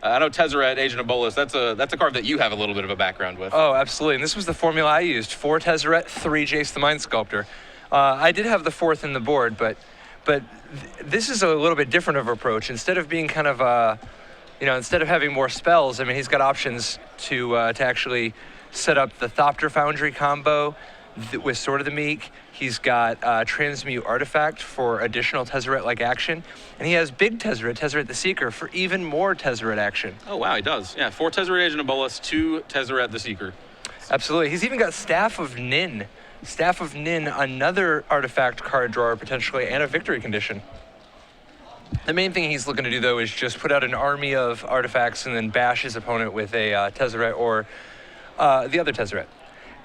I know Tezzeret, Agent of Bolus, that's a card that you have a little bit of a background with. Oh, absolutely. And this was the formula I used. 4 Tezzeret, 3 Jace the Mind Sculptor. I did have the 4th in the board, but this is a little bit different of approach. Instead of being kind of, instead of having more spells, I mean, he's got options to actually set up the Thopter Foundry combo with Sword of the Meek. He's got Transmute Artifact for additional Tezzeret-like action. And he has big Tezzeret, Tezzeret the Seeker, for even more Tezzeret action. Oh, wow, he does. Yeah, 4 Tezzeret Agent of Bolus, 2 Tezzeret the Seeker. Absolutely. He's even got Staff of Nin. Staff of Nin, another artifact card drawer potentially, and a victory condition. The main thing he's looking to do, though, is just put out an army of artifacts and then bash his opponent with a Tezzeret or the other Tezzeret.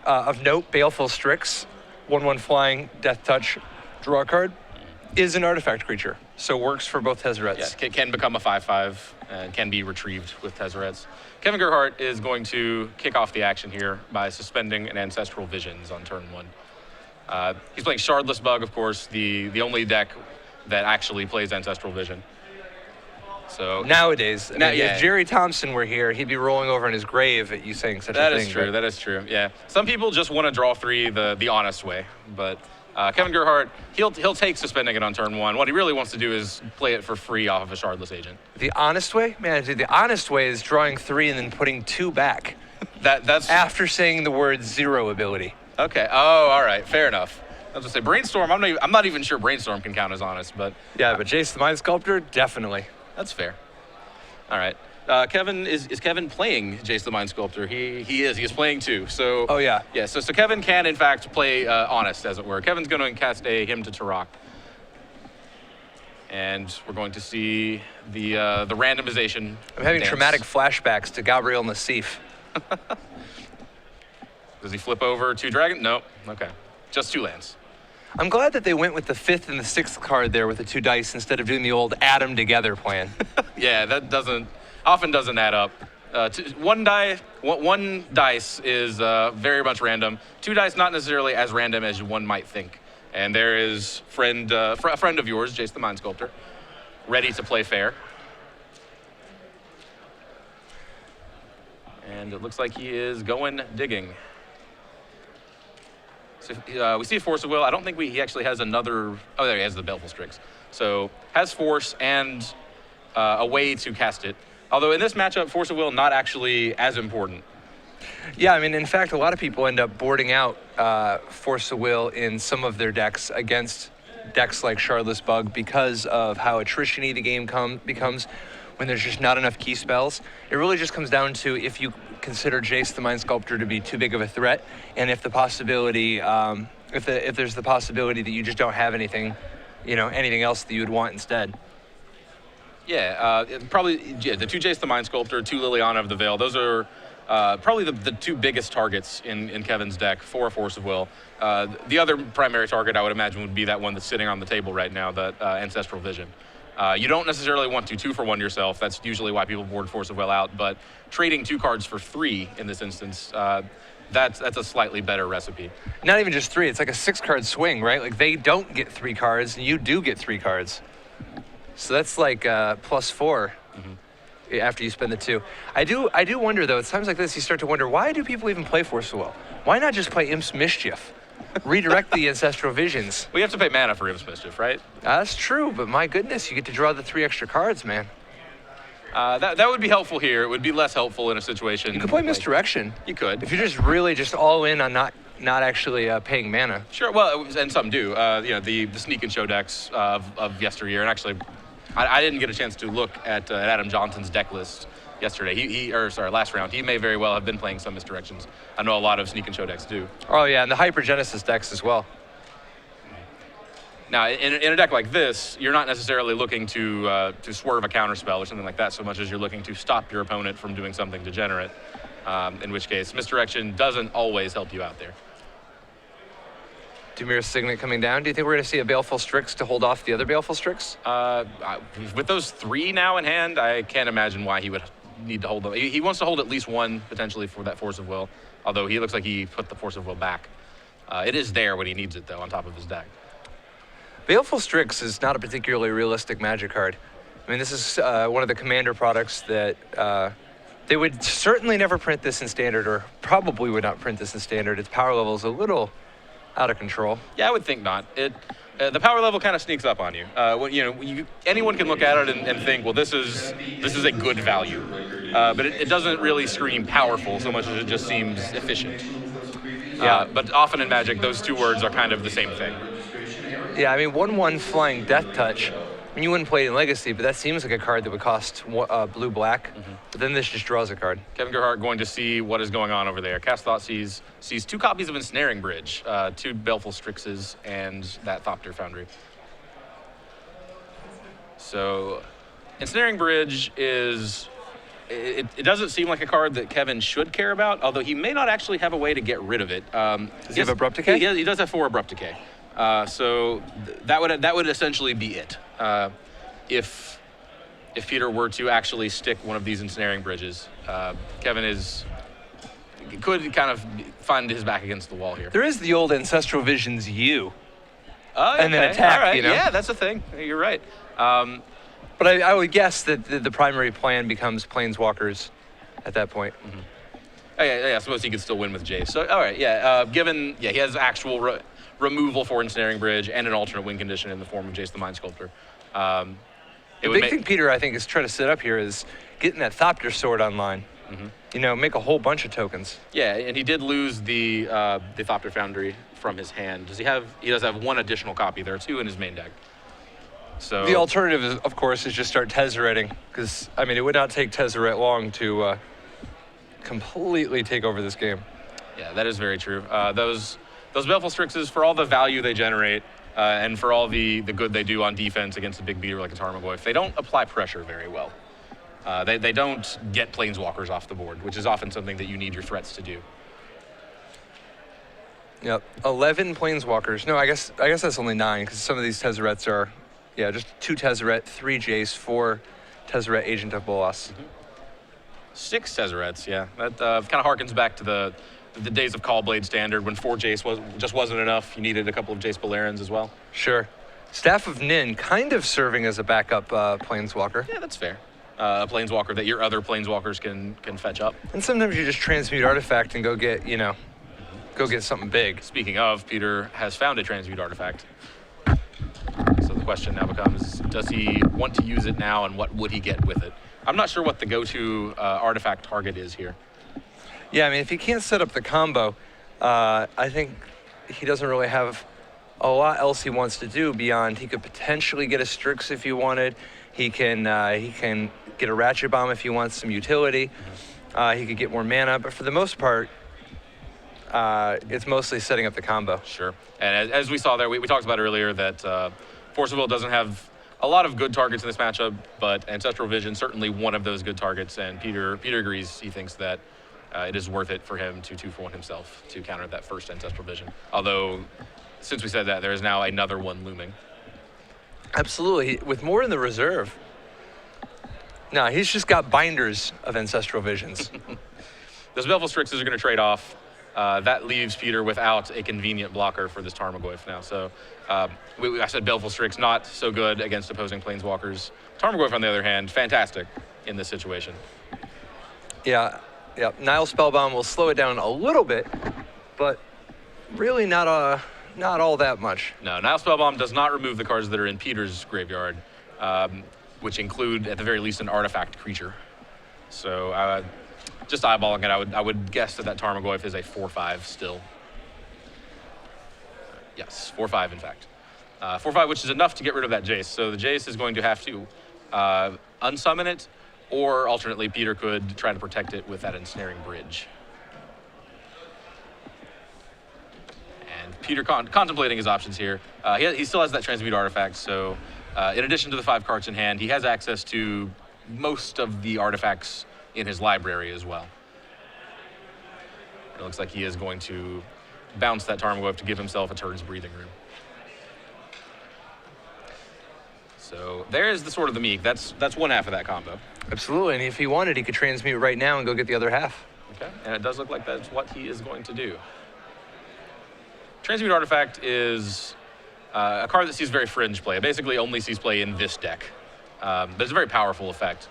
Of note, Baleful Strix, 1/1 flying, Death Touch, draw a card, is an artifact creature, so works for both Tezzerets. Yeah, can become a 5/5 and can be retrieved with Tezzerets. Kevin Gerhart is going to kick off the action here by suspending an Ancestral Visions on turn 1. He's playing Shardless Bug, of course, the only deck that actually plays Ancestral Vision. So nowadays, if Jerry Thompson were here, he'd be rolling over in his grave at you saying such a thing. That is true. That is true. Yeah. Some people just want to draw 3 the honest way, but Kevin Gerhart, he'll take suspending it on turn 1. What he really wants to do is play it for free off of a Shardless Agent. The honest way, man. Dude, the honest way is drawing 3 and then putting 2 back. That's after saying the word 0 ability. Okay. Oh, all right. Fair enough. I was gonna say Brainstorm. I'm not even sure Brainstorm can count as honest, but yeah, but Jace the Mind Sculptor, definitely. That's fair. All right. Kevin, is Kevin playing Jace the Mind Sculptor? He is. He is playing 2. So. Oh, yeah. Yeah, so Kevin can, in fact, play honest, as it were. Kevin's going to cast a Hymn to Turok. And we're going to see the randomization. I'm having dance. traumatic flashbacks to Gabriel Nassif. Does he flip over 2 dragon? No. Okay. Just 2 lands. I'm glad that they went with the 5th and the 6th card there with the 2 dice instead of doing the old add 'em together plan. Yeah, that often doesn't add up. One dice is very much random. 2 dice not necessarily as random as one might think. And there is a friend of yours, Jace the Mind Sculptor, ready to play fair. And it looks like he is going digging. So we see a Force of Will. I don't think he actually has another. Oh, there he has the Baleful Strix. So has Force and a way to cast it. Although in this matchup, Force of Will not actually as important. Yeah, I mean, in fact, a lot of people end up boarding out Force of Will in some of their decks against decks like Shardless Bug because of how attrition-y the game becomes when there's just not enough key spells. It really just comes down to if you consider Jace the Mind Sculptor to be too big of a threat, and if the possibility, if there's the possibility that you just don't have anything, anything else that you would want instead. Yeah, probably the 2 Jace the Mind Sculptor, 2 Liliana of the Veil. Those are probably the 2 biggest targets in Kevin's deck for a Force of Will. The other primary target I would imagine would be that one that's sitting on the table right now, that Ancestral Vision. You don't necessarily want to 2-for-1 yourself. That's usually why people board Force of Will out. But trading 2 cards for 3 in this instance, that's a slightly better recipe. Not even just 3. It's like a 6-card swing, right? Like they don't get 3 cards, and you do get 3 cards. So that's like +4 after you spend the 2. I do wonder, though, at times like this, you start to wonder, why do people even play Force of Will? Why not just play Imp's Mischief? Redirect the Ancestral Visions. We have to pay mana for Imp's Mischief, right? That's true, but my goodness, you get to draw the 3 extra cards, man. That would be helpful here. It would be less helpful in a situation. You could play Misdirection. You could. If you're just really just all in on not actually paying mana. Sure, well, and some do. The Sneak and Show decks of yesteryear, and actually, I didn't get a chance to look at Adam Johnson's deck list yesterday. Last round. He may very well have been playing some Misdirections. I know a lot of Sneak and Show decks do. Oh yeah, and the Hypergenesis decks as well. Now, in a deck like this, you're not necessarily looking to swerve a counterspell or something like that so much as you're looking to stop your opponent from doing something degenerate, in which case Misdirection doesn't always help you out there. Dimir Signet coming down. Do you think we're going to see a Baleful Strix to hold off the other Baleful Strix? With those 3 now in hand, I can't imagine why he would need to hold them. He wants to hold at least 1 potentially for that Force of Will, although he looks like he put the Force of Will back. It is there when he needs it, though, on top of his deck. Baleful Strix is not a particularly realistic Magic card. I mean, this is one of the Commander products that they would certainly never print this in Standard, or probably would not print this in Standard. Its power level is a little out of control. Yeah, I would think not. The power level kind of sneaks up on you. Anyone can look at it and think, well, this is a good value, but it doesn't really scream powerful so much as it just seems efficient. Yeah. But often in Magic, those two words are kind of the same thing. Yeah, I mean, 1/1 Flying Death Touch. I mean, you wouldn't play it in Legacy, but that seems like a card that would cost blue-black. But then this just draws a card. Kevin Gerhart going to see what is going on over there. Cast Thought sees 2 copies of Ensnaring Bridge, 2 Baleful Strixes, and that Thopter Foundry. So, Ensnaring Bridge is... It doesn't seem like a card that Kevin should care about, although he may not actually have a way to get rid of it. Does he have Abrupt Decay? He does have 4 Abrupt Decay. So that would essentially be it. If Peter were to actually stick one of these Ensnaring Bridges, Kevin could kind of find his back against the wall here. There is the old Ancestral Visions U. Oh, and then attack, all right. you know? Yeah, that's a thing. You're right. But I would guess that the primary plan becomes Planeswalkers at that point. Oh, yeah, I suppose he could still win with Jace. So, all right, yeah. He has actual removal for Ensnaring Bridge and an alternate win condition in the form of Jace the Mind Sculptor. The big thing Peter, I think, is trying to set up here is getting that Thopter Sword online. You know, make a whole bunch of tokens. Yeah, and he did lose the Thopter Foundry from his hand. He does have 1 additional copy. There are 2 in his main deck. So the alternative, is, of course, is just start Tezzeretting, because, I mean, it would not take Tezzeret long to completely take over this game. Yeah, that is very true. Those Baleful Strixes, for all the value they generate, and for all the good they do on defense against a big beater like a Tarmogoyf, they don't apply pressure very well. They don't get Planeswalkers off the board, which is often something that you need your threats to do. Yep, 11 Planeswalkers. No, I guess that's only 9, because some of these Tezzerets are, just 2 Tezzeret, 3 Jace, 4 Tezzeret Agent of Bolas. 6 Tezzerets, yeah. That kind of harkens back to the days of Callblade Standard when 4 Jace just wasn't enough. You needed a couple of Jace Balerans as well. Sure. Staff of Nin kind of serving as a backup Planeswalker. Yeah, that's fair. A Planeswalker that your other Planeswalkers can fetch up. And sometimes you just transmute Artifact and go get, go get something big. Speaking of, Peter has found a transmute artifact. So the question now becomes, does he want to use it now, and what would he get with it? I'm not sure what the go-to artifact target is here. Yeah, I mean, if he can't set up the combo, I think he doesn't really have a lot else he wants to do beyond he could potentially get a Strix if he wanted. He can get a Ratchet Bomb if he wants some utility. He could get more mana, but for the most part, it's mostly setting up the combo. Sure. And as we saw there, we talked about earlier that Force of Will doesn't have a lot of good targets in this matchup, but Ancestral Vision certainly one of those good targets, and Peter agrees. He thinks that it is worth it for him to 2-for-1 himself to counter that first Ancestral Vision. Although, since we said that, there is now another one looming. Absolutely. With more in the reserve. No, he's just got binders of Ancestral Visions. Those Baleful Strixes are going to trade off. That leaves Peter without a convenient blocker for this Tarmogoyf now. So I said Baleful Strix not so good against opposing Planeswalkers. Tarmogoyf, on the other hand, fantastic in this situation. Yeah. Nile Spellbound will slow it down a little bit, but really not all that much. No, Nile Spellbomb does not remove the cards that are in Peter's graveyard, which include, at the very least, an artifact creature. So just eyeballing it, I would guess that Tarmogoyf is a 4/5 still. Yes, 4/5 in fact. 4/5, which is enough to get rid of that Jace. So the Jace is going to have to unsummon it, or alternately, Peter could try to protect it with that Ensnaring Bridge. And Peter contemplating his options here. He still has that Transmute artifact, so in addition to the 5 cards in hand, he has access to most of the artifacts in his library as well. It looks like he is going to bounce that Tarmogoyf to give himself a turn's breathing room. So there is the Sword of the Meek. That's one half of that combo. Absolutely, and if he wanted, he could transmute right now and go get the other half. Okay, and it does look like that's what he is going to do. Transmute Artifact is a card that sees very fringe play. It basically only sees play in this deck. But it's a very powerful effect.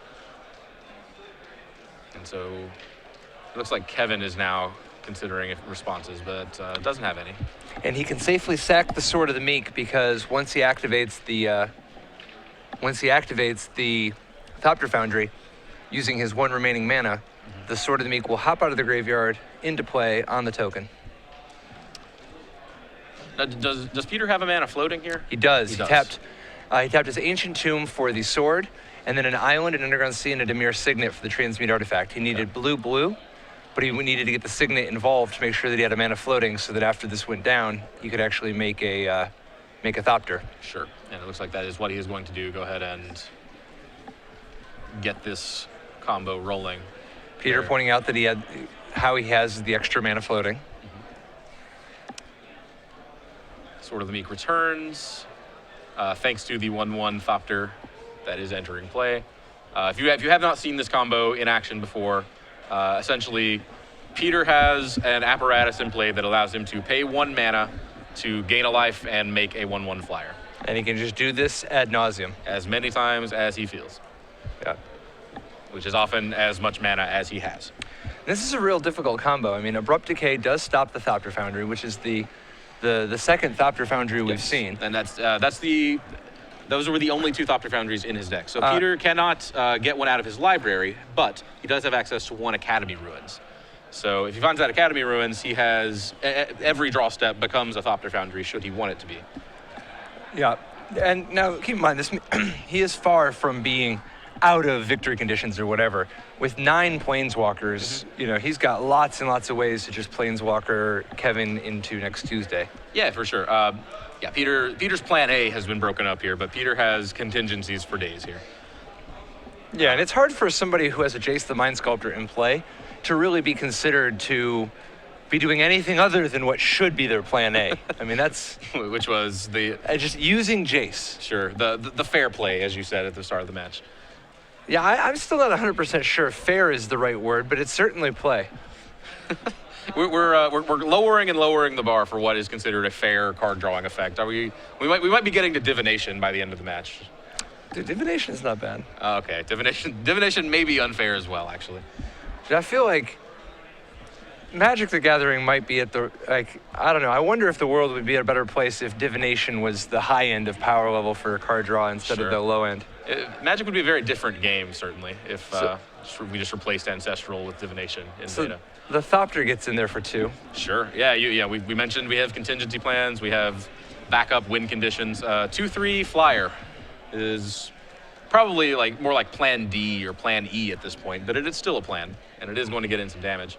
And so it looks like Kevin is now considering responses, but doesn't have any. And he can safely sack the Sword of the Meek because once he activates the Thopter Foundry, using his 1 remaining mana, the Sword of the Meek will hop out of the graveyard into play on the token. Now, does Peter have a mana floating here? He does. He tapped his Ancient Tomb for the sword, and then an Island, an Underground Sea, and a Dimir Signet for the Transmute artifact. He needed blue, but he needed to get the Signet involved to make sure that he had a mana floating, so that after this went down, he could actually make a Thopter. Sure, and it looks like that is what he is going to do. Go ahead and get this combo rolling. Peter there. pointing out that how he has the extra mana floating. Sword of the Meek returns, thanks to the 1/1 Thopter that is entering play. If you have not seen this combo in action before, essentially, Peter has an apparatus in play that allows him to pay 1 mana to gain a life and make a 1/1 flyer. And he can just do this ad nauseum. As many times as he feels. Yeah. Which is often as much mana as he has. This is a real difficult combo. I mean, Abrupt Decay does stop the Thopter Foundry, which is the second Thopter Foundry we've seen. And those were the only 2 Thopter Foundries in his deck. So Peter cannot get one out of his library, but he does have access to 1 Academy Ruins. So if he finds that Academy Ruins, he has every draw step becomes a Thopter Foundry should he want it to be. Yeah, and now keep in mind this: he is far from being out of victory conditions or whatever. With 9 Planeswalkers, he's got lots and lots of ways to just Planeswalker Kevin into next Tuesday. Yeah, for sure. Peter's plan A has been broken up here, but Peter has contingencies for days here. Yeah, and it's hard for somebody who has a Jace the Mind Sculptor in play to really be considered to be doing anything other than what should be their plan A. I mean, that's... Which was the... just using Jace. Sure, the fair play, as you said at the start of the match. Yeah, I'm still not 100% sure fair is the right word, but it's certainly play. We're lowering and lowering the bar for what is considered a fair card drawing effect. We might be getting to divination by the end of the match. Dude, divination is not bad. Okay, divination may be unfair as well, actually. Dude, I feel like Magic the Gathering might be at I don't know. I wonder if the world would be at a better place if divination was the high end of power level for a card draw instead of the low end. Magic would be a very different game, certainly, if we just replaced Ancestral with divination in beta. The Thopter gets in there for 2. Sure. Yeah. We mentioned we have contingency plans. We have backup win conditions. 2/3 flyer is probably more like Plan D or Plan E at this point, but it is still a plan, and it is going to get in some damage.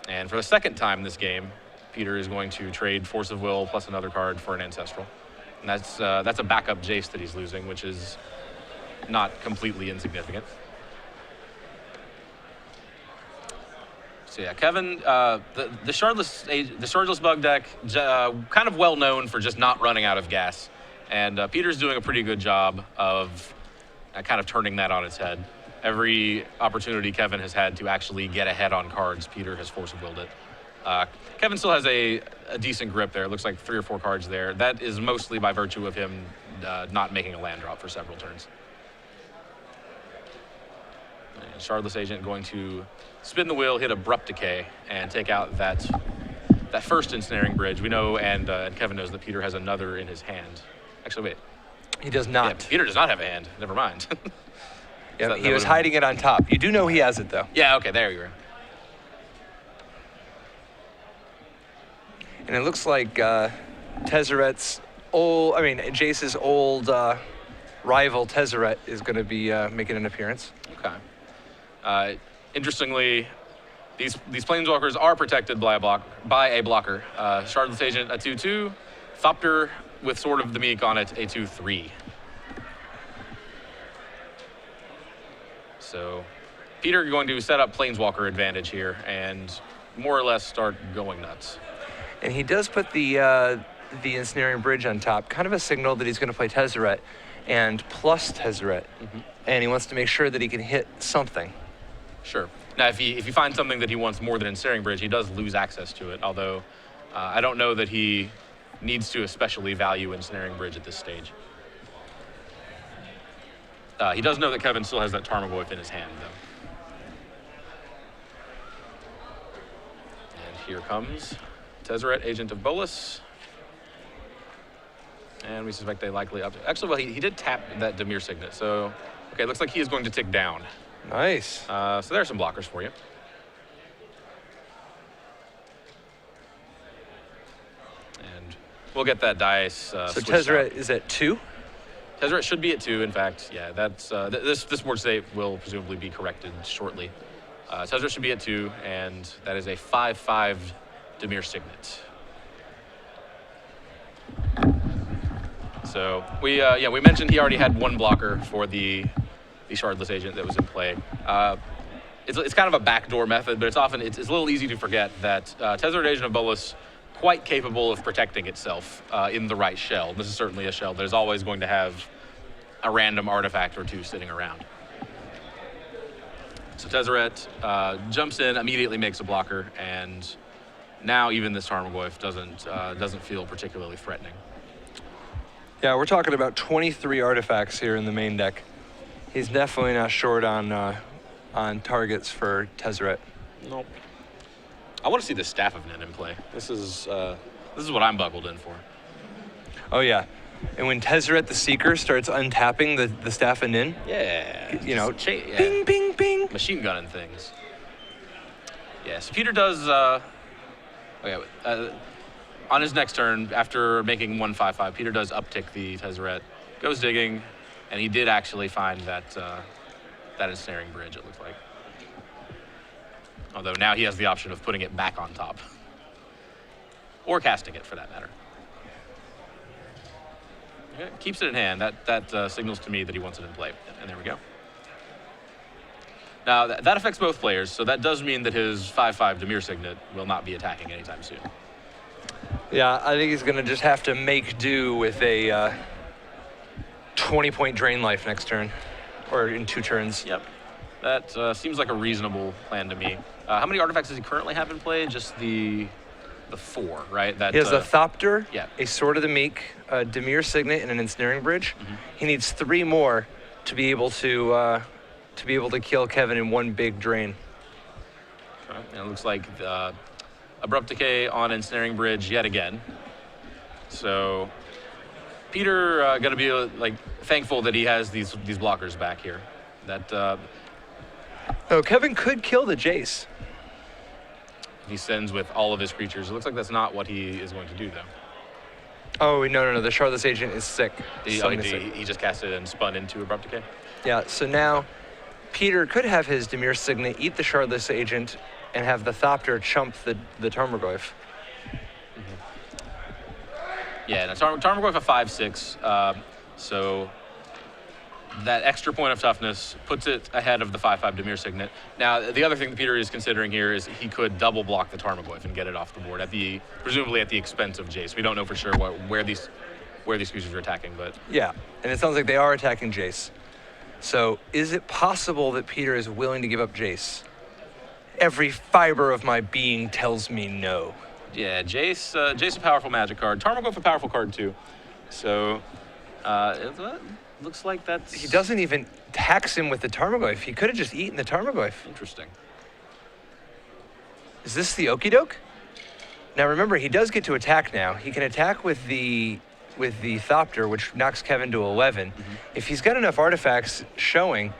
And for the second time this game, Peter is going to trade Force of Will plus another card for an Ancestral, and that's a backup Jace that he's losing, which is not completely insignificant. So yeah, Kevin, the Shardless Bug deck, kind of well known for just not running out of gas, and Peter's doing a pretty good job of kind of turning that on its head. Every opportunity Kevin has had to actually get ahead on cards, Peter has Force of Willed it. Kevin still has a decent grip there. It looks like 3 or 4 cards there. That is mostly by virtue of him not making a land drop for several turns. And Shardless Agent going to spin the wheel, hit Abrupt Decay, and take out that first Ensnaring Bridge. We know, and Kevin knows that Peter has another in his hand. Actually, wait. He does not. Yeah, Peter does not have a hand. Never mind. Yeah, he was hiding it on top. You do know he has it, though. Yeah, okay, there you go. And it looks like Tezzeret's Jace's old rival Tezzeret is going to be making an appearance. Okay. Interestingly, these Planeswalkers are protected by a blocker. Shardless Agent, a 2/2. Thopter with Sword of the Meek on it, a 2/3. So Peter going to set up Planeswalker advantage here and more or less start going nuts. And he does put the Ensnaring Bridge on top, kind of a signal that he's going to play Tezzeret and plus Tezzeret. And he wants to make sure that he can hit something. Sure. Now, if he finds something that he wants more than Ensnaring Bridge, he does lose access to it, although I don't know that he needs to especially value Ensnaring Bridge at this stage. He does know that Kevin still has that Tarmogoyf in his hand, though. And here comes Tezzeret, Agent of Bolas. And we suspect they likely up. Actually, well, he did tap that Dimir Signet, so okay, looks like he is going to tick down. Nice. So there are some blockers for you. And we'll get that dice. So switched Tezzeret out. is at 2. Tezzeret should be at 2. In fact, yeah, that's this board state will presumably be corrected shortly. Tezzeret should be at 2, and that is a 5/5 Dimir Signet. So we mentioned he already had 1 blocker for the Shardless Agent that was in play. It's kind of a backdoor method, but it's a little easy to forget that Tezzeret, Agent of Bolas, quite capable of protecting itself in the right shell. This is certainly a shell that is always going to have a random artifact or 2 sitting around. So Tezzeret jumps in, immediately makes a blocker, and now even this Tarmogoyf doesn't feel particularly threatening. Yeah, we're talking about 23 artifacts here in the main deck. He's definitely not short on targets for Tezzeret. Nope. I want to see the Staff of Nin in play. This is what I'm buckled in for. Oh yeah, and when Tezzeret the Seeker starts untapping the Staff of Nin, Yeah. yeah. Bing, bing, bing. Machine gunning things. Yes, Peter does. On his next turn, after making 1/5/5, Peter does uptick the Tezzeret, goes digging, and he did actually find that ensnaring bridge. It looks like. Although now he has the option of putting it back on top, or casting it for that matter. Okay, keeps it in hand. That signals to me that he wants it in play, and there we go. Now that affects both players, so that does mean that his 5/5 Dimir Signet will not be attacking anytime soon. Yeah, I think he's gonna just have to make do with a 20-point drain life next turn, or in 2 turns. Yep, that seems like a reasonable plan to me. How many artifacts does he currently have in play? Just the 4, right? That He has a Thopter, yeah. a Sword of the Meek, a Dimir Signet, and an Ensnaring Bridge. Mm-hmm. He needs 3 more to be able to kill Kevin in 1 big drain. Okay. And it looks like Abrupt Decay on Ensnaring Bridge yet again. So Peter gonna be thankful that he has these blockers back here. That Oh, Kevin could kill the Jace. he sends with all of his creatures. It looks like that's not what he is going to do though. Oh, no. The Shardless Agent is sick. He Sick. just cast it and spun into Abrupt Decay. Yeah, so now Peter could have his Dimir Signet eat the Shardless Agent and have the Thopter chump the Tarmogoyf. Yeah, now Tarmogoyf a 5/6, so that extra point of toughness puts it ahead of the 5/5 Dimir Signet. Now, the other thing that Peter is considering here is he could double block the Tarmogoyf and get it off the board presumably at the expense of Jace. We don't know for sure where these creatures are attacking, but Yeah, and it sounds like they are attacking Jace. So is it possible that Peter is willing to give up Jace? Every fiber of my being tells me no. yeah, Jace a powerful magic card. Tarmogoyf a powerful card too. So it looks like that's He doesn't even tax him with the Tarmogoyf. He could have just eaten the Tarmogoyf. interesting. Is this the okie doke? Now remember, he does get to attack now. He can attack with the Thopter, which knocks Kevin to 11. Mm-hmm. If he's got enough artifacts showing,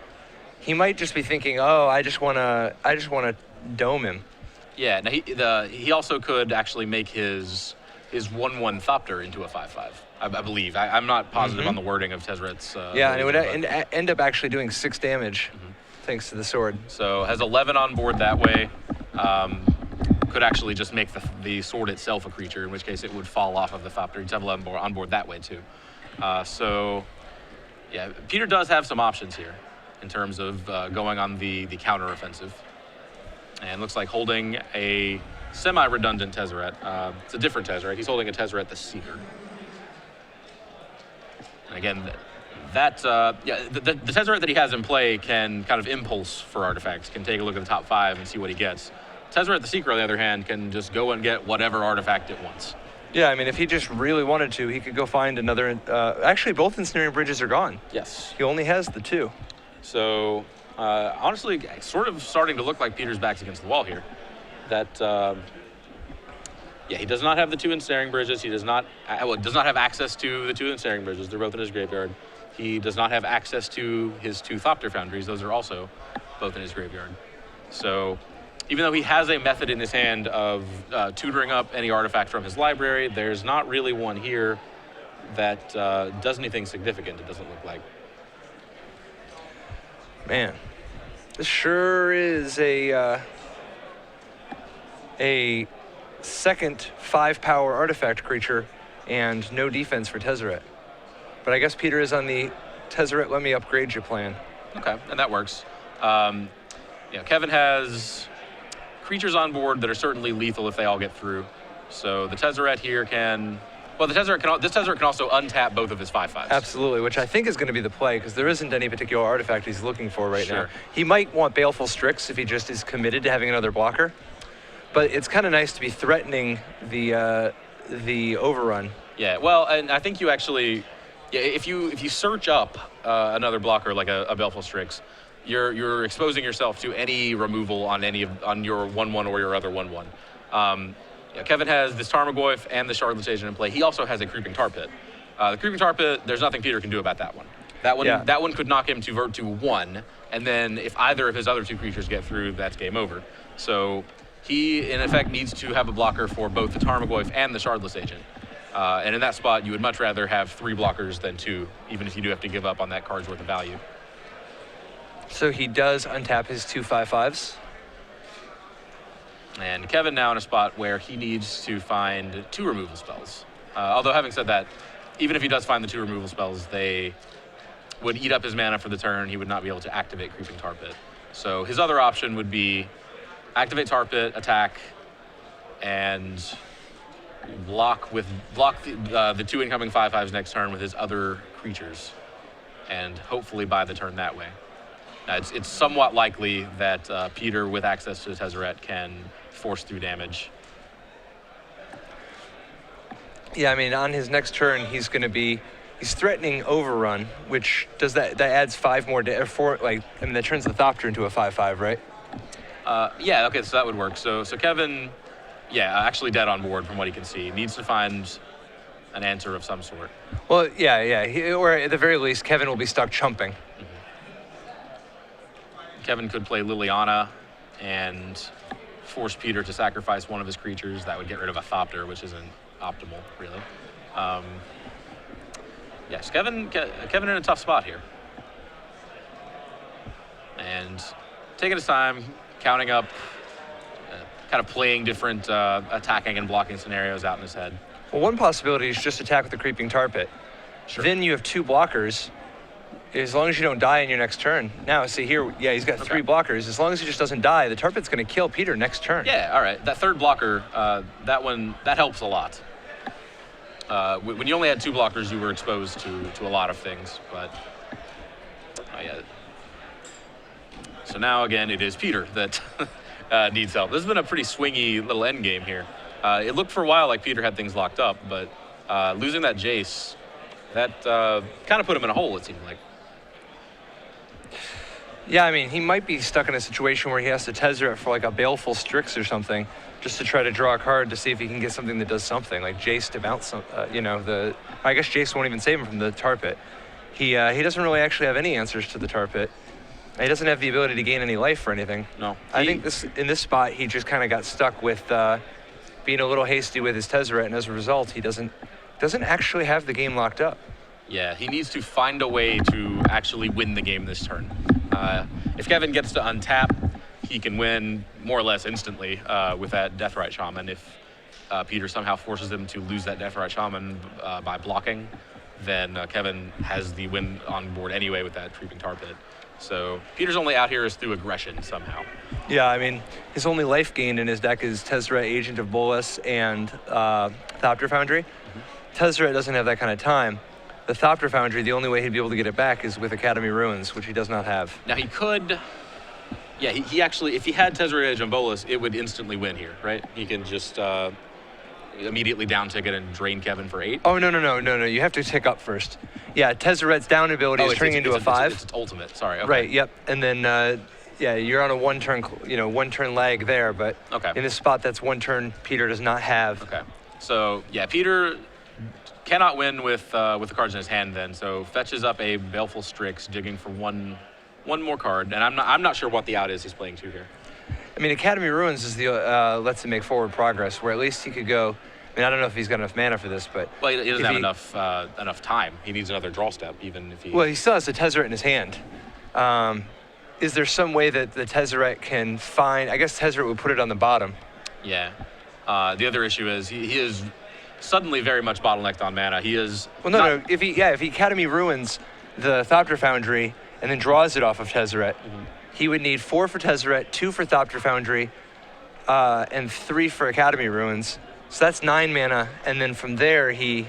he might just be thinking, "Oh, I just wanna dome him." Yeah, now he also could actually make his 1/1 Thopter into a 5/5. I believe. I'm not positive on the wording of Tezzeret's. Yeah, and it would end up actually doing 6 damage, thanks to the sword. So has 11 on board that way. Could actually just make the sword itself a creature, in which case it would fall off of the Thopter. He'd have 11 on board that way too. So yeah, Peter does have some options here in terms of going on the counter-offensive. And looks like holding a semi-redundant Tezzeret. It's a different Tezzeret. He's holding a Tezzeret the Seeker. And again, the Tezzeret that he has in play can kind of impulse for artifacts, can take a look at the top 5 and see what he gets. Tezzeret the Seeker, on the other hand, can just go and get whatever artifact it wants. Yeah, I mean, if he just really wanted to, he could go find another. Actually, both ensnaring bridges are gone. Yes. He only has the 2. So, honestly, sort of starting to look like Peter's back's against the wall here. That, yeah, he does not have the 2 ensnaring bridges. He does not have access to the 2 ensnaring bridges. They're both in his graveyard. He does not have access to his 2 Thopter Foundries. Those are also both in his graveyard. So, even though he has a method in his hand of tutoring up any artifact from his library, there's not really one here that does anything significant, it doesn't look like. Man, this sure is a second 5-power artifact creature and no defense for Tezzeret. But I guess Peter is on the Tezzeret let me upgrade you plan. Okay, and that works. Kevin has creatures on board that are certainly lethal if they all get through. So the Tezzeret here can... Well, this Tezzeret can also untap both of his 5/5s. Absolutely, which I think is going to be the play, because there isn't any particular artifact he's looking for right Sure. now. He might want Baleful Strix if he just is committed to having another blocker. But it's kind of nice to be threatening the overrun. Yeah, well, and I think you actually... Yeah, if you search up another blocker like a Baleful Strix, you're exposing yourself to any removal on your 1/1 or your other 1/1. Kevin has this Tarmogoyf and the Shardless Agent in play. He also has a Creeping Tar Pit. The Creeping Tar Pit, there's nothing Peter can do about that one. That one could knock him to vert to 1, and then if either of his other 2 creatures get through, that's game over. So he, in effect, needs to have a blocker for both the Tarmogoyf and the Shardless Agent. And in that spot, you would much rather have 3 blockers than 2, even if you do have to give up on that card's worth of value. So he does untap his 2 5/5s. And Kevin now in a spot where he needs to find 2 removal spells. Although having said that, even if he does find the 2 removal spells, they would eat up his mana for the turn. He would not be able to activate Creeping Tar Pit. So his other option would be activate Tar Pit, attack, and block the 2 incoming 5/5s next turn with his other creatures, and hopefully buy the turn that way. It's somewhat likely that Peter, with access to the Tezzeret, can force through damage. Yeah, I mean, on his next turn, he's threatening Overrun, which does that adds 5 more, that turns the Thopter into a 5/5, right? Yeah, okay, so that would work. So Kevin, actually dead on board from what he can see. Needs to find an answer of some sort. Well, yeah. Or at the very least, Kevin will be stuck chumping. Kevin could play Liliana and force Peter to sacrifice one of his creatures. That would get rid of a Thopter, which isn't optimal, really. Yes, Kevin in a tough spot here. And taking his time, counting up, kind of playing different attacking and blocking scenarios out in his head. Well, one possibility is just attack with the Creeping Tar Pit. Sure. Then you have 2 blockers. As long as you don't die in your next turn. Now, see here, he's got 3 blockers. As long as he just doesn't die, the Tar Pit's going to kill Peter next turn. Yeah, all right. That third blocker, that helps a lot. When you only had 2 blockers, you were exposed to a lot of things, but So now, again, it is Peter that needs help. This has been a pretty swingy little end game here. It looked for a while like Peter had things locked up, but losing that Jace, that kind of put him in a hole, it seemed like. Yeah, I mean, he might be stuck in a situation where he has to Tezzeret for like a Baleful Strix or something, just to try to draw a card to see if he can get something that does something, like Jace to bounce some, I guess Jace won't even save him from the Tar Pit. He doesn't really actually have any answers to the Tar Pit. He doesn't have the ability to gain any life or anything. No. I think in this spot, he just kind of got stuck with being a little hasty with his Tezzeret, and as a result, he doesn't actually have the game locked up. Yeah, he needs to find a way to actually win the game this turn. If Kevin gets to untap, he can win more or less instantly with that Deathrite Shaman. If Peter somehow forces him to lose that Deathrite Shaman by blocking, then Kevin has the win on board anyway with that Creeping Tar Pit. So Peter's only out here is through aggression somehow. Yeah, I mean, his only life gained in his deck is Tezzeret, Agent of Bolas, and Thopter Foundry. Tezzeret doesn't have that kind of time. The Thopter Foundry, the only way he'd be able to get it back is with Academy Ruins, which he does not have. Now he could, he actually, if he had Tezzeret, Agent of Bolas, it would instantly win here, right? He can just immediately down ticket and drain Kevin for 8? Oh, no. You have to tick up first. Yeah, Tezzeret's down ability is turning into a 5. It's ultimate. Sorry. Okay. Right. Yep. And then you're on a one-turn lag there, but Okay. in this spot, that's one turn Peter does not have. Okay. So yeah, Peter cannot win with the cards in his hand then. So fetches up a Baleful Strix, digging for one more card, and I'm not sure what the out is he's playing to here. I mean, Academy Ruins is the lets him make forward progress, where at least he could go. I mean, I don't know if he's got enough mana for this, but Well, he doesn't have enough time. He needs another draw step, even if he. Well, he still has the Tezzeret in his hand. Is there some way that the Tezzeret can find? I guess Tezzeret would put it on the bottom. Yeah. The other issue is he is suddenly very much bottlenecked on mana. He is. Well, no. If he Academy Ruins the Thopter Foundry and then draws it off of Tezzeret, he would need 4 for Tezzeret, 2 for Thopter Foundry, and 3 for Academy Ruins. So that's 9 mana, and then from there The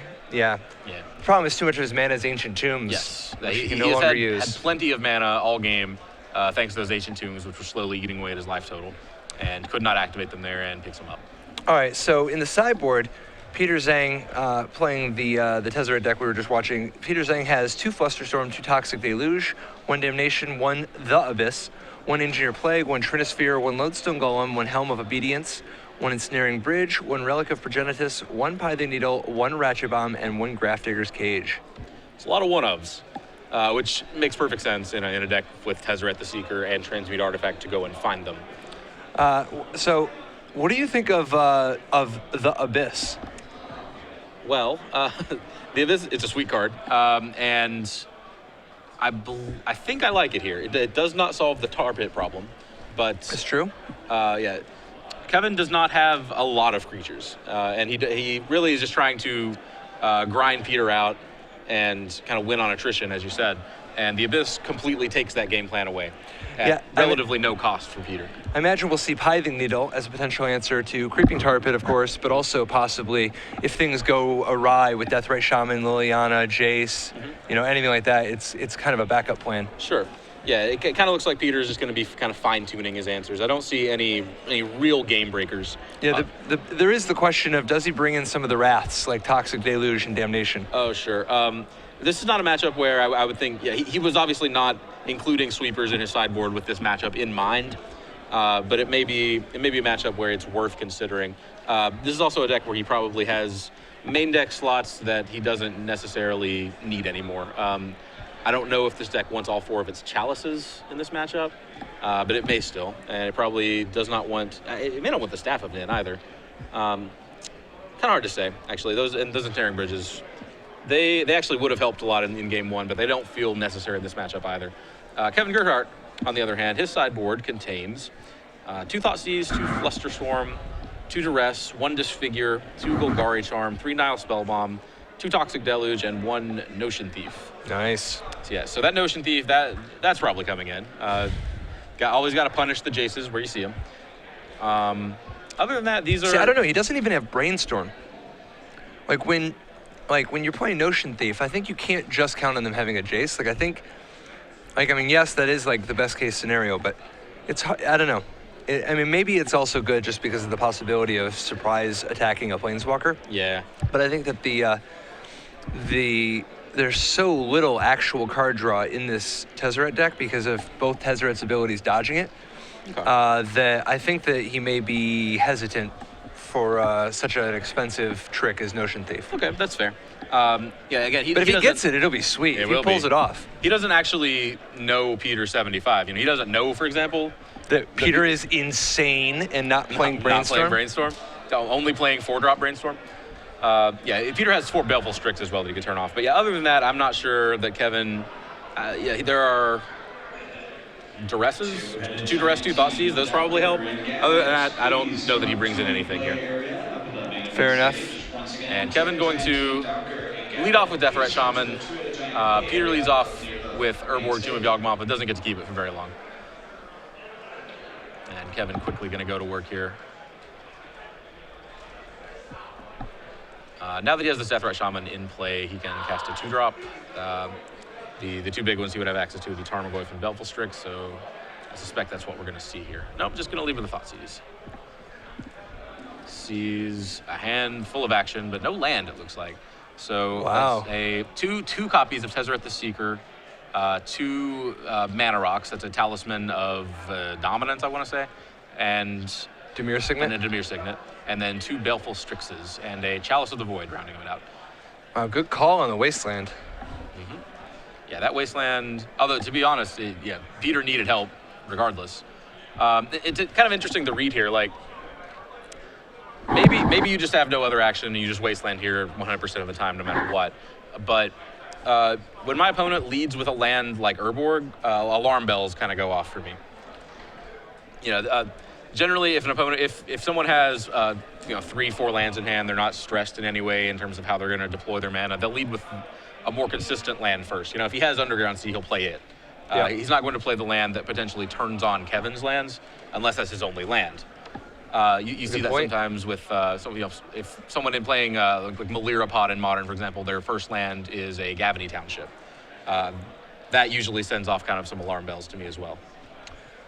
problem is too much of his mana is Ancient Tombs. Yes. He can no longer use. Had plenty of mana all game, thanks to those Ancient Tombs, which were slowly eating away at his life total, and could not activate them there and picks them up. All right, so in the sideboard, Peter Zhang, playing the Tezzeret deck we were just watching, Peter Zhang has 2 Flusterstorm, 2 Toxic Deluge, 1 Damnation, 1 The Abyss, 1 Engineer Plague, 1 Trinisphere, 1 Lodestone Golem, 1 Helm of Obedience, 1 Ensnaring Bridge, 1 Relic of Progenitus, 1 Pithing Needle, 1 Ratchet Bomb, and 1 Grafdigger's Cage. It's a lot of one-ofs, which makes perfect sense in a deck with Tezzeret the Seeker and Transmute Artifact to go and find them. So, what do you think of The Abyss? Well, the Abyss, it's a sweet card, and I think I like it here. It does not solve the tar pit problem, but It's true. yeah, Kevin does not have a lot of creatures, and he really is just trying to grind Peter out and kind of win on attrition, as you said. And the Abyss completely takes that game plan away at relatively no cost for Peter. I imagine we'll see Pithing Needle as a potential answer to Creeping Tar Pit, of course, but also possibly if things go awry with Deathrite Shaman, Liliana, Jace, anything like that, it's kind of a backup plan. Sure. Yeah, it kind of looks like Peter's just going to be kind of fine-tuning his answers. I don't see any real game breakers. Yeah, there is the question of, does he bring in some of the wraths, like Toxic Deluge and Damnation? Oh, sure. This is not a matchup where I would think, he was obviously not including sweepers in his sideboard with this matchup in mind, but it may be a matchup where it's worth considering. This is also a deck where he probably has main deck slots that he doesn't necessarily need anymore. I don't know if this deck wants all 4 of its chalices in this matchup, but it may still, and it probably does not want. It may not want the Staff of Nin either. Kind of hard to say, actually. Those Ensnaring Bridges, they actually would have helped a lot in game 1, but they don't feel necessary in this matchup either. Kevin Gerhart, on the other hand, his sideboard contains 2 Thoughtseize, 2 Flusterstorm, 2 Duress, 1 Disfigure, 2 Golgari Charm, 3 Nile Spellbomb, 2 Toxic Deluge, and 1 Notion Thief. Nice. So that Notion Thief, that's probably coming in. Always got to punish the Jaces where you see them. Other than that, these are. See, I don't know. He doesn't even have Brainstorm. When you're playing Notion Thief, I think you can't just count on them having a Jace. Yes, that is the best case scenario, but it's I don't know. Maybe it's also good just because of the possibility of surprise attacking a Planeswalker. Yeah. But I think that there's so little actual card draw in this Tezzeret deck because of both Tezzeret's abilities dodging it, that I think that he may be hesitant for such an expensive trick as Notion Thief. Okay, that's fair. Again, but if he gets it, it'll be sweet. If he pulls it off. He doesn't actually know Peter 75. He doesn't know, for example, that Peter is insane and not playing Brainstorm. Not playing Brainstorm. Only playing 4-drop Brainstorm. Peter has 4 Baleful Strix as well that he could turn off. But other than that, I'm not sure that Kevin. There are Duresses, 2 Duress, 2 Thoughtseize. Those probably help. Other than that, I don't know that he brings in anything here. Fair enough. And Kevin going to lead off with Deathrite Shaman. Peter leads off with Urborg, Tomb of Yawgmoth, but doesn't get to keep it for very long. And Kevin quickly going to go to work here. Now that he has the Deathrite Shaman in play, he can cast a 2-drop. The 2 big ones he would have access to would be Tarmogoyf and Baleful Strix, so I suspect that's what we're going to see here. Nope, just going to leave with the Thoughtseize. sees a hand full of action, but no land, it looks like. So Wow. that's two copies of Tezzeret the Seeker, 2 mana rocks. That's a talisman of dominance, I want to say, and Dimir Signet? a Dimir Signet, and then 2 Baleful Strixes and a Chalice of the Void rounding it out. Wow, good call on the Wasteland. Yeah, that Wasteland, although to be honest, Peter needed help regardless. It's kind of interesting to read here, like, maybe you just have no other action and you just Wasteland here 100% of the time, no matter what. But when my opponent leads with a land like Urborg, alarm bells kind of go off for me. Generally, if someone has 3-4 lands in hand, they're not stressed in any way in terms of how they're going to deploy their mana. They'll lead with a more consistent land first. If he has Underground Sea, he'll play it. He's not going to play the land that potentially turns on Kevin's lands unless that's his only land. You see that sometimes with if someone in playing like Malira Pod in Modern, for example, their first land is a Gavany Township. That usually sends off kind of some alarm bells to me as well.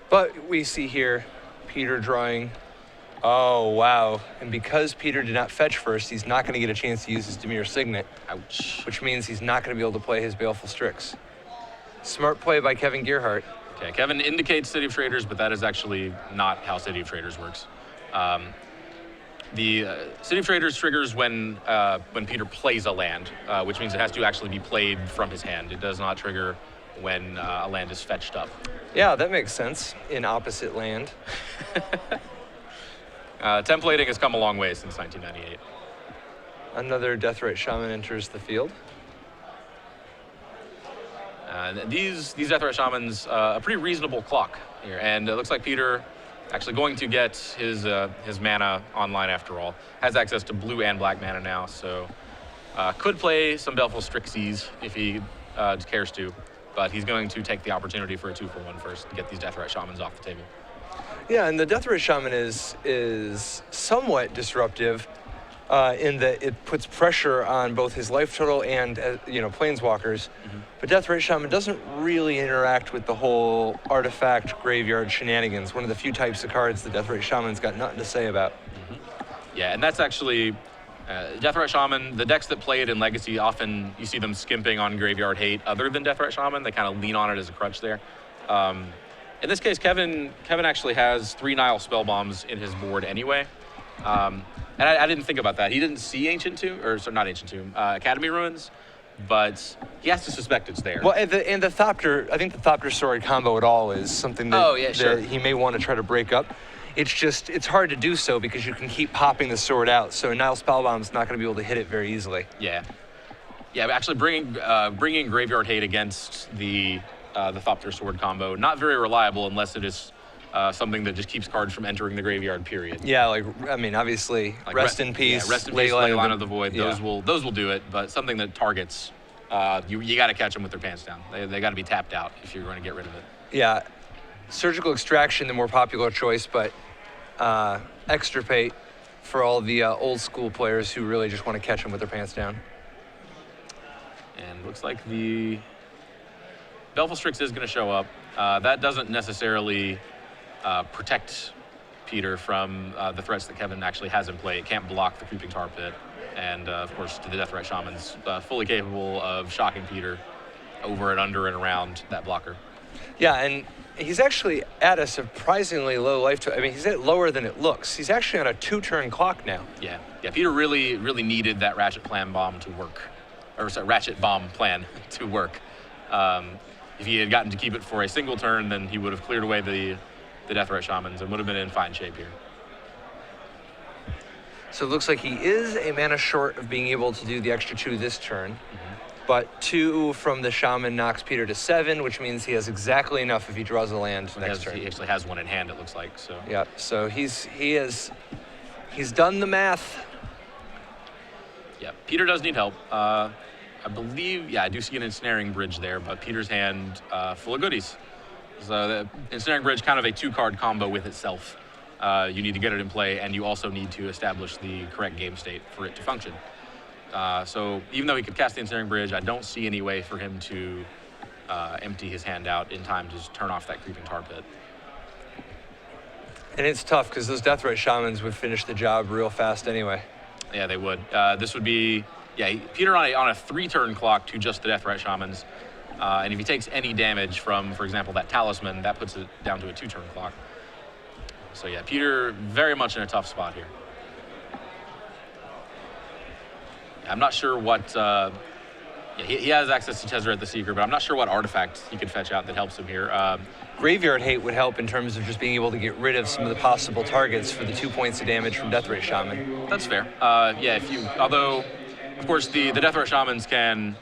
But we see here Peter drawing. Oh, wow. And because Peter did not fetch first, he's not going to get a chance to use his Dimir Signet. Ouch. Which means he's not going to be able to play his Baleful Strix. Smart play by Kevin Gerhart. Okay, Kevin indicates City of Traders, but that is actually not how City of Traders works. The City of Traders triggers when Peter plays a land, which means it has to actually be played from his hand. It does not trigger when a land is fetched up. Yeah, that makes sense. In opposite land. Templating has come a long way since 1998. Another Deathrite Shaman enters the field. These Deathrite Shamans, a pretty reasonable clock here, and it looks like Peter actually going to get his mana online after all. Has access to blue and black mana now, so could play some Baleful Strixes if he cares to, but he's going to take the opportunity for a 2-for-1 first to get these Deathrite Shamans off the table. Yeah, and the Deathrite Shaman is somewhat disruptive in that it puts pressure on both his life total and Planeswalkers. Mm-hmm. But Deathrite Shaman doesn't really interact with the whole artifact graveyard shenanigans. One of the few types of cards the Deathrite Shaman's got nothing to say about. Mm-hmm. Yeah, and that's actually Deathrite Shaman. The decks that play it in Legacy, often you see them skimping on graveyard hate other than Deathrite Shaman. They kind of lean on it as a crutch there. In this case, Kevin actually has 3 Nile Spellbombs in his board anyway. And I didn't think about that. He didn't see Ancient Tomb, not Ancient Tomb, Academy Ruins, but he has to suspect it's there. Well, and the Thopter, I think the Thopter Sword combo at all is something that, sure. that he may want to try to break up. It's hard to do so because you can keep popping the sword out. So a Nile Spellbomb's not going to be able to hit it very easily. Yeah, but actually bringing Graveyard Hate against the Thopter Sword combo, not very reliable unless it is something that just keeps cards from entering the graveyard, period. Yeah, obviously, like Rest in Peace, yeah, Rest in Peace, Leyline of the Void, those will do it, but something that targets, you got to catch them with their pants down. They got to be tapped out if you're going to get rid of it. Yeah, Surgical Extraction, the more popular choice, but Extirpate for all the old school players who really just want to catch them with their pants down. And looks like the Baleful Strix is going to show up. That doesn't necessarily protect Peter from the threats that Kevin actually has in play. It can't block the Creeping Tar Pit. And, of course, the Deathrite Shaman's fully capable of shocking Peter over and under and around that blocker. Yeah, and he's actually at a surprisingly low life total. I mean, he's at lower than it looks. He's actually on a 2-turn clock now. Yeah, Peter really, really needed that Ratchet Bomb to work. Ratchet Bomb plan to work. If he had gotten to keep it for a single turn, then he would have cleared away the Deathrite Shamans and would have been in fine shape here. So it looks like he is a mana short of being able to do the extra 2 this turn. Mm-hmm. But 2 from the Shaman knocks Peter to 7, which means he has exactly enough if he draws a land next turn. He actually has one in hand, it looks like. So yeah, so he's done the math. Yeah, Peter does need help. I believe, I do see an Ensnaring Bridge there, but Peter's hand full of goodies. So the Ensnaring Bridge, kind of a 2-card combo with itself. You need to get it in play, and you also need to establish the correct game state for it to function. So even though he could cast the Ensnaring Bridge, I don't see any way for him to empty his hand out in time to just turn off that Creeping Tar Pit. And it's tough because those Deathrite Shamans would finish the job real fast anyway. Yeah, they would. This would be, Peter on a 3-turn clock to just the Deathrite Shamans. And if he takes any damage from, for example, that Talisman, that puts it down to a 2-turn clock. So yeah, Peter very much in a tough spot here. I'm not sure what, he has access to Tezzeret the Seeker, but I'm not sure what artifact he could fetch out that helps him here. Graveyard Hate would help in terms of just being able to get rid of some of the possible targets for the 2 points of damage from Deathrite Shaman. That's fair. Although, of course, the Deathrite Shamans can,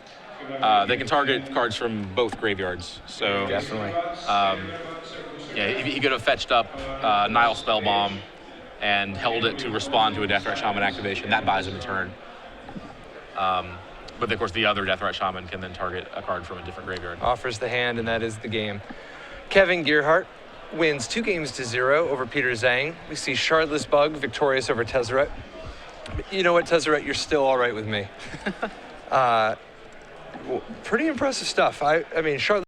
they can target cards from both graveyards. So Definitely. He could have fetched up Nile Spellbomb and held it to respond to a Deathrite Shaman activation. That buys him a turn. But of course, the other Deathrite Shaman can then target a card from a different graveyard. Offers the hand, and that is the game. Kevin Gerhart wins 2-0 over Peter Zhang. We see Shardless Bug victorious over Tezzeret. You know what, Tezzeret, you're still all right with me. Pretty impressive stuff. I mean, Shardless